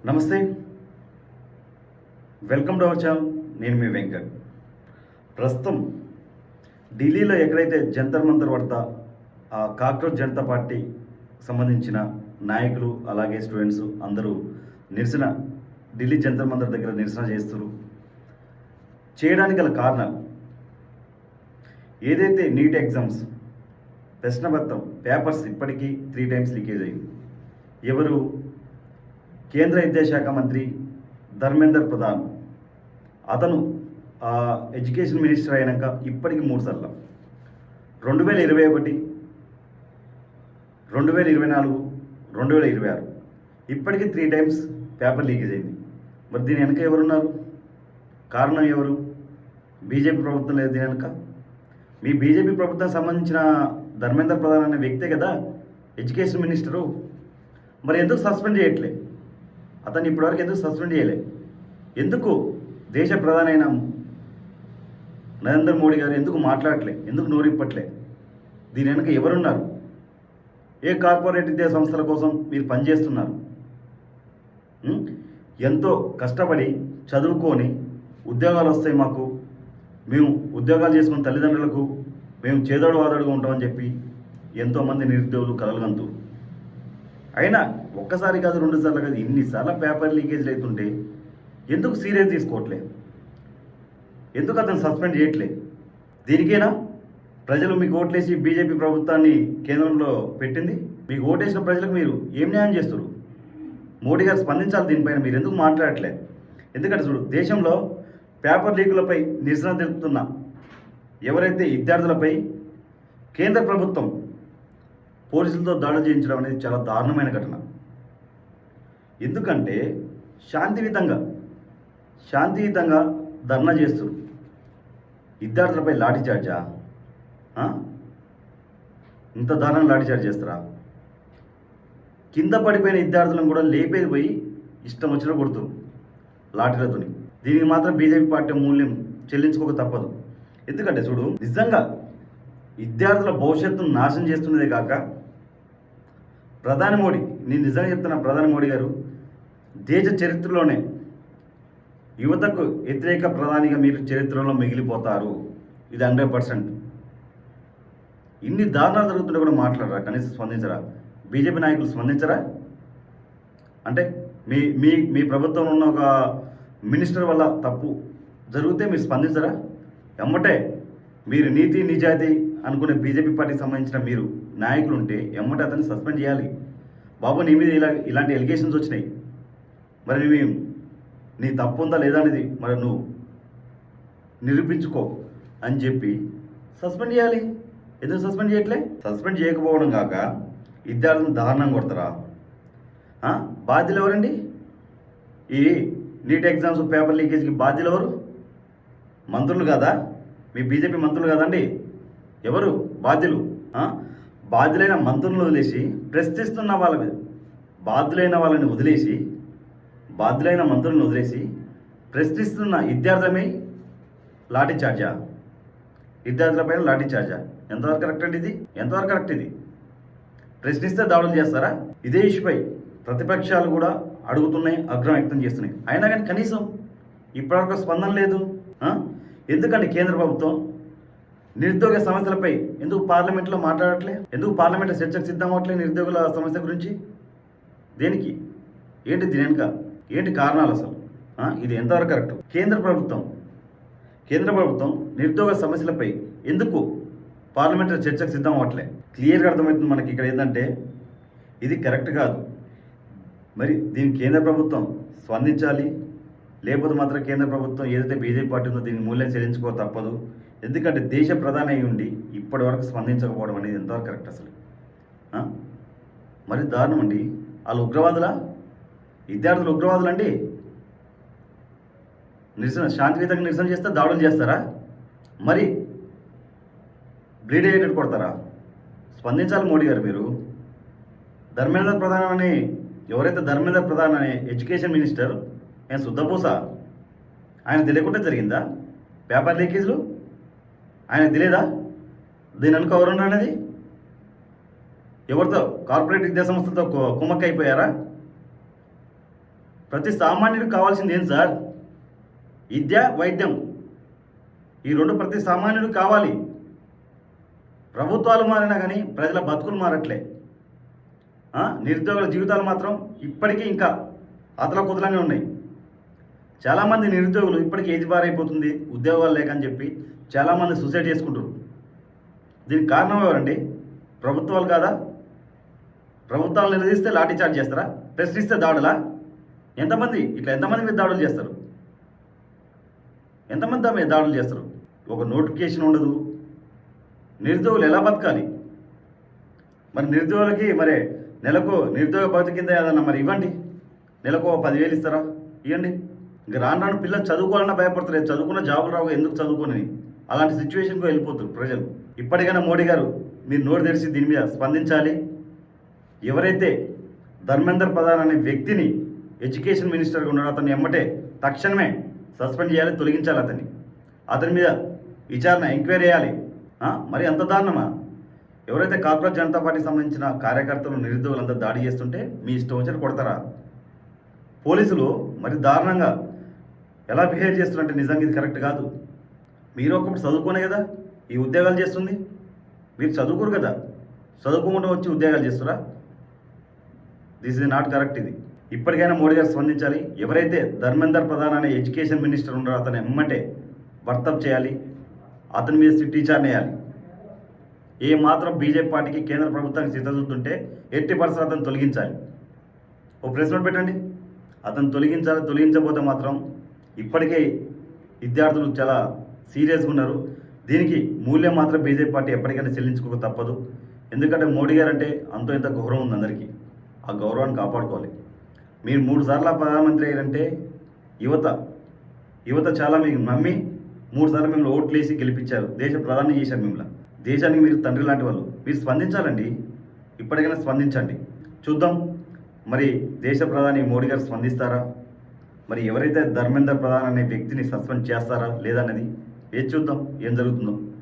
నమస్తే, welcome to our channel. నేను మీ వెంకట్. ప్రస్తుతం ఢిల్లీలో ఎక్కడైతే జంతర్ మంతర్ వద్ద ఆ కాక్రోచ్ జనతా పార్టీ సంబంధించిన నాయకులు అలాగే స్టూడెంట్స్ అందరూ నిరసన ఢిల్లీ జంతర్ మంతర్ దగ్గర నిరసన చేస్తున్నారు. చేయడానికి గల కారణాలు ఏదైతే నీట్ ఎగ్జామ్స్ ప్రశ్నపత్రం పేపర్స్ ఇప్పటికీ 3 times లీకేజ్ అయింది. ఎవరు? కేంద్ర విద్యాశాఖ మంత్రి ధర్మేందర్ ప్రధాన్. అతను ఎడ్యుకేషన్ మినిస్టర్ అయినాక ఇప్పటికి 3 సార్లు 2021, 2024, 2026 ఇప్పటికీ 3 times పేపర్ లీకేజ్ అయింది. మరి దీని వెనక ఎవరున్నారు? కారణం ఎవరు? బీజేపీ ప్రభుత్వం లేదు దీని వెనక. మీ బీజేపీ ప్రభుత్వానికి సంబంధించిన ధర్మేందర్ ప్రధాన్ అనే వ్యక్తే కదా ఎడ్యుకేషన్ మినిస్టరు. మరి ఎందుకు సస్పెండ్ చేయట్లే? అతన్ని ఇప్పటివరకు ఎందుకు సస్పెండ్ చేయలే? ఎందుకు దేశ ప్రధాని అయిన నరేంద్ర మోడీ గారు ఎందుకు మాట్లాడలే? ఎందుకు నోరిప్పట్లే? దీని వెనక ఎవరున్నారు? ఏ కార్పొరేట్ విద్యా సంస్థల కోసం మీరు పనిచేస్తున్నారు? ఎంతో కష్టపడి చదువుకొని ఉద్యోగాలు వస్తాయి మాకు, మేము ఉద్యోగాలు చేసుకున్న తల్లిదండ్రులకు మేము చేదోడు వాదోడుగా ఉంటామని చెప్పి ఎంతోమంది నిరుద్యోగులు కలలుగంతు. అయినా ఒక్కసారి కాదు, 2 సార్లు కాదు, ఇన్నిసార్లు పేపర్ లీకేజ్లు అవుతుంటే ఎందుకు సీరియస్ తీసుకోవట్లే? ఎందుకు అతను సస్పెండ్ చేయట్లే? దీనికైనా ప్రజలు మీకు ఓట్లేసి బీజేపీ ప్రభుత్వాన్ని కేంద్రంలో పెట్టింది? మీకు ఓటేసిన ప్రజలకు మీరు ఏం న్యాయం చేస్తారు? మోడీ గారు స్పందించాలి దీనిపైన. మీరు ఎందుకు మాట్లాడట్లే? ఎందుకంటే చూడు, దేశంలో పేపర్ లీకులపై నిరసన తెలుపుతున్న ఎవరైతే విద్యార్థులపై కేంద్ర ప్రభుత్వం పోలీసులతో దాడులు చేయించడం అనేది చాలా దారుణమైన ఘటన. ఎందుకంటే శాంతియుతంగా ధర్నా చేస్తారు, విద్యార్థులపై లాఠీచార్జా? ఇంత దారుణంగా లాఠీచార్జ్ చేస్తారా? కింద పడిపోయిన విద్యార్థులను కూడా లేపేది పోయి ఇష్టం వచ్చినా కొడుతారు లాఠీలతోని. దీనికి మాత్రం బీజేపీ పార్టీ మూల్యం చెల్లించుకోక తప్పదు. ఎందుకంటే చూడు, నిజంగా విద్యార్థుల భవిష్యత్తును నాశనం చేస్తున్నదే కాక ప్రధాని మోడీ, నేను నిజంగా చెప్తున్నా, ప్రధాని మోడీ గారు దేశ చరిత్రలోనే యువతకు వ్యతిరేక ప్రధానిగా మీరు చరిత్రలో మిగిలిపోతారు. ఇది 100%. ఇన్ని దారుణాలు జరుగుతుంటే కూడా మాట్లాడరా? కనీసం స్పందించరా? బీజేపీ నాయకులు స్పందించరా? అంటే మీ మీ మీ ప్రభుత్వంలో ఉన్న ఒక మినిస్టర్ వల్ల తప్పు జరిగితే మీరు స్పందించరా? ఎమ్మటే మీరు నీతి నిజాయితీ అనుకునే బీజేపీ పార్టీకి సంబంధించిన మీరు నాయకులు ఉంటే ఎమ్మటే అతన్ని సస్పెండ్ చేయాలి. బాబు, నీ మీద ఇలాంటి ఎలిగేషన్స్ వచ్చినాయి, మరి నీ తప్పు ఉందా లేదా అనేది మరి నువ్వు నిరూపించుకో అని చెప్పి సస్పెండ్ చేయాలి. ఎందుకు సస్పెండ్ చేయట్లే? సస్పెండ్ చేయకపోవడం కాక విద్యార్థులను దారుణంగా కొడతారా? బాధ్యులు ఎవరండి? ఈ నీట్ ఎగ్జామ్స్ పేపర్ లీకేజ్కి బాధ్యులు ఎవరు? మంత్రులు కాదా? మీ బీజేపీ మంత్రులు కాదండి? ఎవరు బాధ్యులు? బాధ్యులైన మంత్రులను వదిలేసి ప్రశ్నిస్తున్న వాళ్ళ మీద, బాధ్యులైన వాళ్ళని వదిలేసి, బాధ్యులైన మంత్రులను వదిలేసి ప్రశ్నిస్తున్న విద్యార్థులపై లాఠీ చార్జా? విద్యార్థులపైన లాఠీ చార్జా? ఎంతవరకు కరెక్ట్ అండి ఇది? ఎంతవరకు కరెక్ట్ ఇది? ప్రశ్నిస్తే దాడులు చేస్తారా? ఇదే ఇష్యూపై ప్రతిపక్షాలు కూడా అడుగుతున్నాయి, ఆగ్రహం వ్యక్తం చేస్తున్నాయి. అయినా కానీ కనీసం ఇప్పటివరకు స్పందన లేదు. ఎందుకంటే కేంద్ర ప్రభుత్వం నిరుద్యోగ సమస్యలపై ఎందుకు పార్లమెంట్లో మాట్లాడట్లే? ఎందుకు పార్లమెంట్లో చర్చకు సిద్ధం అవ్వట్లే నిరుద్యోగుల సమస్య గురించి? దేనికి? ఏంటి దీని వెనుక ఏంటి కారణాలు అసలు? ఇది ఎంతవరకు కరెక్ట్? కేంద్ర ప్రభుత్వం నిరుద్యోగ సమస్యలపై ఎందుకు పార్లమెంట్లో చర్చకు సిద్ధం అవ్వట్లే? క్లియర్గా అర్థమవుతుంది మనకి ఇక్కడ ఏంటంటే ఇది కరెక్ట్ కాదు. మరి దీనికి కేంద్ర ప్రభుత్వం స్పందించాలి. లేకపోతే మాత్రం కేంద్ర ప్రభుత్వం ఏదైతే బీజేపీ పార్టీ ఉందో దీనికి మూల్యం చెల్లించుకో తప్పదు. ఎందుకంటే దేశ ప్రధాని అయి ఉండి ఇప్పటి వరకు స్పందించకపోవడం అనేది ఎంతవరకు కరెక్ట్ అసలు? మరి దారుణం అండి. వాళ్ళు ఉగ్రవాదులా? విద్యార్థులు ఉగ్రవాదులు అండి? శాంతియుతంగా నిరసన చేస్తే దాడులు చేస్తారా? మరి బ్లీడ్ అయ్యేటట్టు కొడతారా? స్పందించాలి మోడీ గారు. మీరు ధర్మేంద్ర ప్రధాన్ అని ఎవరైతే ధర్మేంద్ర ప్రధాన్ అనే ఎడ్యుకేషన్ మినిస్టర్, ఆయన శుద్ధపూస, ఆయన తెలియకుండా జరిగిందా పేపర్ లీకేజ్లు? ఆయన తెలియదా దీని వెనుక ఎవరున్నా అనేది? ఎవరితో? కార్పొరేట్ విద్యా సంస్థలతో కుమ్మక్క అయిపోయారా? ప్రతి సామాన్యుడికి కావాల్సింది ఏం సార్? విద్య, వైద్యం, ఈ రెండు ప్రతి సామాన్యుడికి కావాలి. ప్రభుత్వాలు మారినా కానీ ప్రజల బతుకులు మారట్లే. నిరుద్యోగుల జీవితాలు మాత్రం ఇప్పటికీ ఇంకా అతలకుతలంగా ఉన్నాయి. చాలామంది నిరుద్యోగులు ఇప్పటికీ ఏజ్ బార్ అయిపోతుంది ఉద్యోగాలు లేకని చెప్పి చాలామంది సూసైడ్ చేసుకుంటారు. దీనికి కారణం ఎవరండి? ప్రభుత్వాలు కాదా? ప్రభుత్వాలు నిలదీస్తే లాఠీ చార్జ్ చేస్తారా? ప్రశ్నిస్తే దాడులా? ఎంతమంది మీద దాడులు చేస్తారు? ఎంతమంది మీద దాడులు చేస్తారు? ఒక నోటిఫికేషన్ ఉండదు. నిరుద్యోగులు ఎలా బతకాలి? మరి నిరుద్యోగులకి నెలకు నిరుద్యోగ భవతి కింద ఏదన్నా ఇవ్వండి. నెలకు 10,000 ఇస్తారా? ఇవ్వండి. ఇంక రాను పిల్లలు చదువుకోవాలన్నా భయపడతారు. చదువుకున్న జాబులు రావు, ఎందుకు చదువుకోని అలాంటి సిచ్యువేషన్కి వెళ్ళిపోతారు ప్రజలు. ఇప్పటికైనా మోడీ గారు మీరు నోరు తెరిచి దీని మీద స్పందించాలి. ఎవరైతే ధర్మేంద్ర ప్రధాన్ అనే వ్యక్తిని ఎడ్యుకేషన్ మినిస్టర్గా ఉన్నాడో అతన్ని ఎమ్మటే తక్షణమే సస్పెండ్ చేయాలి, తొలగించాలి. అతని మీద విచారణ, ఎంక్వైరీ చేయాలి. మరి అంత దారుణమా? ఎవరైతే కార్పొరేట్ జనతా పార్టీకి సంబంధించిన కార్యకర్తలు నిరుద్యోగులంతా దాడి చేస్తుంటే మీ ఇష్టం వచ్చి కొడతారా? పోలీసులు మరి దారుణంగా ఎలా బిహేవ్ చేస్తున్నారంటే నిజంగా ఇది కరెక్ట్ కాదు. మీరు ఒకప్పుడు చదువుకోనే కదా ఈ ఉద్యోగాలు చేస్తుంది. మీరు చదువుకోరు కదా, చదువుకోకుండా వచ్చి ఉద్యోగాలు చేస్తారా? This is not correct. ఇది ఇప్పటికైనా మోడీ గారు స్పందించాలి. ఎవరైతే ధర్మేంద్ర ప్రధాన్ అనే ఎడ్యుకేషన్ మినిస్టర్ ఉన్నారో అతను ఎమ్మటే బర్తప్ చేయాలి, అతని మీద సిట్ విచారణ వేయాలి. ఏ మాత్రం బీజేపీ పార్టీకి కేంద్ర ప్రభుత్వానికి సిద్ధజూస్తుంటే ఎట్టి పరిస్థితుల్లో అతను తొలగించాలి. ఓ ప్రెస్ నోట్ పెట్టండి. అతను తొలగించకపోతే మాత్రం ఇప్పటికే విద్యార్థులు చాలా సీరియస్గా ఉన్నారు. దీనికి మూల్యం మాత్రం బీజేపీ పార్టీ ఎప్పటికైనా చెల్లించుకోక తప్పదు. ఎందుకంటే మోడీ గారు అంటే అంతో ఇంత గౌరవం ఉంది అందరికీ. ఆ గౌరవాన్ని కాపాడుకోవాలి. మీరు 3 సార్లు ప్రధానమంత్రి అయ్యారంటే యువత చాలా మీకు నమ్మి 3 సార్లు మిమ్మల్ని ఓట్లు వేసి గెలిపించారు, దేశ ప్రధాని చేశారు మిమ్మల్ని. దేశానికి మీరు తండ్రి లాంటి వాళ్ళు. మీరు స్పందించాలండి, ఇప్పటికైనా స్పందించండి. చూద్దాం మరి దేశ ప్రధాని మోడీ గారు స్పందిస్తారా? మరి ఎవరైతే ధర్మేంద్ర ప్రధాన్ అనే వ్యక్తిని సస్పెండ్ చేస్తారా లేదన్నది చూద్దాం ఏం జరుగుతుందో.